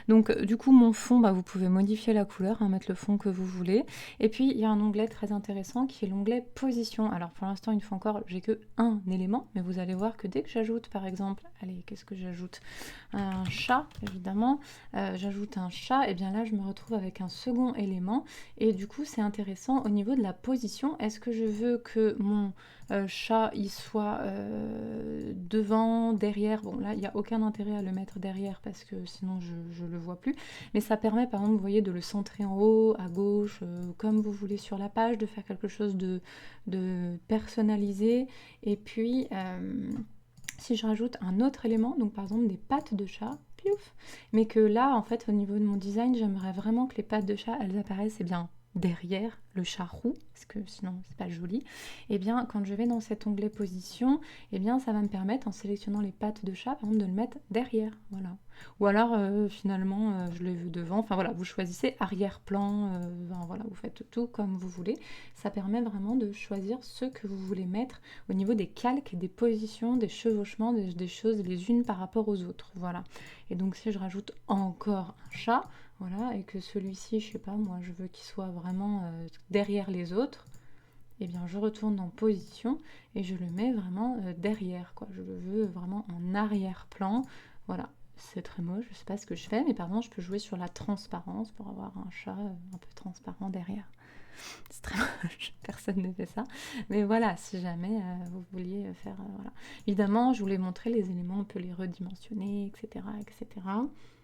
Donc du coup, mon fond, vous pouvez modifier la couleur, hein, mettre le fond que vous voulez. Et puis, il y a un onglet très intéressant qui est l'onglet position. Alors pour l'instant, une fois encore, j'ai que un élément, mais vous allez voir que dès que j'ajoute, par exemple, allez, qu'est-ce que j'ajoute? Un chat, évidemment. J'ajoute un chat, et bien là, je me retrouve avec un second élément. Et du coup, c'est intéressant au niveau de la position. Est-ce que je veux que mon chat, il soit devant, derrière? Bon, là, il n'y a aucun intérêt à le mettre derrière parce que sinon, je le vois plus. Mais ça permet, par exemple, vous voyez, de le centrer en haut, à gauche, comme vous voulez sur la page, de faire quelque chose de personnalisé. Et puis, si je rajoute un autre élément, donc par exemple des pattes de chat, piouf, mais que là, en fait, au niveau de mon design, j'aimerais vraiment que les pattes de chat, elles apparaissent, eh bien, derrière le chat roux, parce que sinon c'est pas joli. Et bien, quand je vais dans cet onglet position, eh bien, ça va me permettre, en sélectionnant les pattes de chat, par exemple, de le mettre derrière, voilà. Ou alors, finalement, je le veux devant. Enfin voilà, vous choisissez arrière-plan, voilà, vous faites tout comme vous voulez. Ça permet vraiment de choisir ce que vous voulez mettre au niveau des calques, des positions, des chevauchements, des choses les unes par rapport aux autres. Voilà. Et donc si je rajoute encore un chat, voilà, et que celui-ci, je sais pas, moi je veux qu'il soit vraiment derrière les autres, et bien je retourne dans position et je le mets vraiment derrière, quoi. Je le veux vraiment en arrière-plan. Voilà. C'est très moche, je sais pas ce que je fais, mais par exemple, je peux jouer sur la transparence pour avoir un chat un peu transparent derrière. C'est très moche, personne ne fait ça. Mais voilà, si jamais vous vouliez faire... voilà. Évidemment, je voulais montrer les éléments, on peut les redimensionner, etc. etc.